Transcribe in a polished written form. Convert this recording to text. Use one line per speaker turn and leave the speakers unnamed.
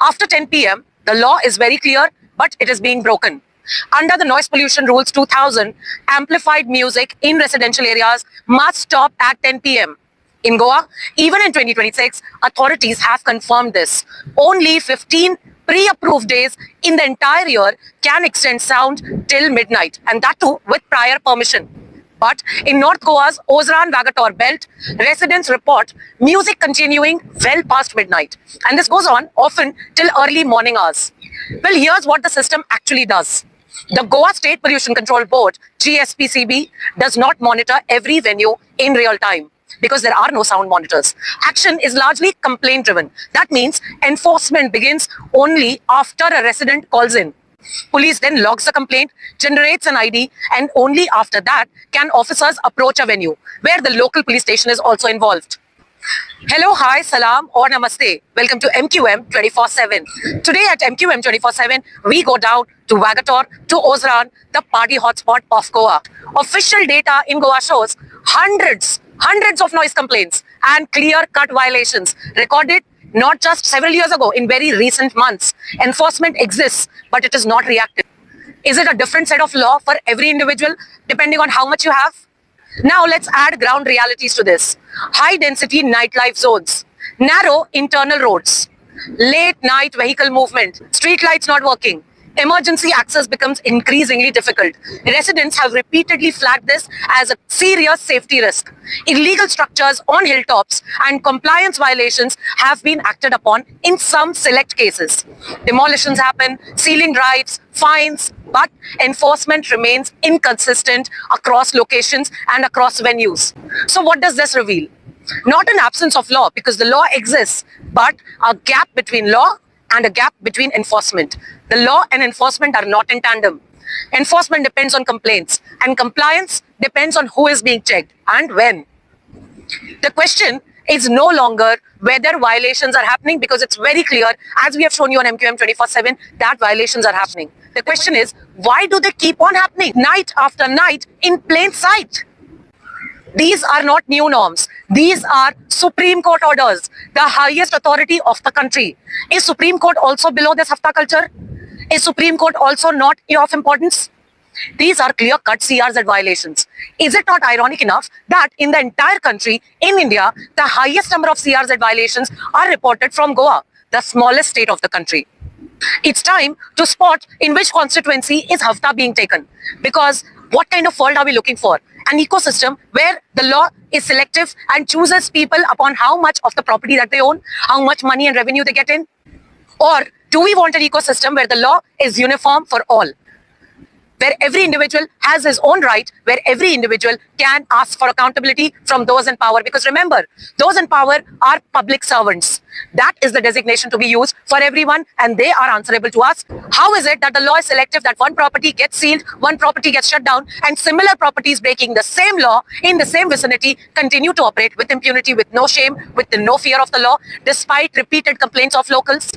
After 10 p.m., the law is very clear, but it is being broken. Under the Noise Pollution Rules 2000, amplified music in residential areas must stop at 10 p.m. In Goa, even in 2026, authorities have confirmed this. Only 15 pre-approved days in the entire year can extend sound till midnight, and that too with prior permission. But in North Goa's Ozran-Vagator belt, residents report music continuing well past midnight. And this goes on often till early morning hours. Well, here's what the system actually does. The Goa State Pollution Control Board, GSPCB, does not monitor every venue in real time because there are no sound monitors. Action is largely complaint-driven. That means enforcement begins only after a resident calls in. Police then logs the complaint, generates an ID, and only after that can officers approach a venue where the local police station is also involved. Hello, hi, salam or namaste. Welcome to MQM 24/7. Today at MQM 24/7, we go down to Vagator to Ozran, the party hotspot of Goa. Official data in Goa shows hundreds of noise complaints and clear-cut violations recorded not just several years ago, in very recent months. Enforcement exists, but it is not reactive. Is it a different set of law for every individual, depending on how much you have? Now let's add ground realities to this. High-density nightlife zones, narrow internal roads, late-night vehicle movement, street lights not working, emergency access becomes increasingly difficult. Residents have repeatedly flagged this as a serious safety risk. Illegal structures on hilltops and compliance violations have been acted upon in some select cases. Demolitions happen, ceiling drives, fines, but enforcement remains inconsistent across locations and across venues. So what does this reveal? Not an absence of law, because the law exists, but a gap between law and a gap between enforcement. The law and enforcement are not in tandem. Enforcement depends on complaints, and compliance depends on who is being checked and when. The question is no longer whether violations are happening, because it's very clear, as we have shown you on MQM 24/7, that violations are happening. The question is, why do they keep on happening night after night in plain sight? These are not new norms. These are Supreme Court orders, the highest authority of the country. Is Supreme Court also below this hafta culture? Is Supreme Court also not of importance? These are clear-cut CRZ violations. Is it not ironic enough that in the entire country, in India, the highest number of CRZ violations are reported from Goa, the smallest state of the country? It's time to spot in which constituency is hafta being taken. Because what kind of world are we looking for? An ecosystem where the law is selective and chooses people upon how much of the property that they own, how much money and revenue they get in? Or do we want an ecosystem where the law is uniform for all, where every individual has his own right, where every individual can ask for accountability from those in power? Because remember, those in power are public servants. That is the designation to be used for everyone, and they are answerable to us. How is it that the law is selective, that one property gets sealed, one property gets shut down, and similar properties breaking the same law in the same vicinity continue to operate with impunity, with no shame, with no fear of the law, despite repeated complaints of locals?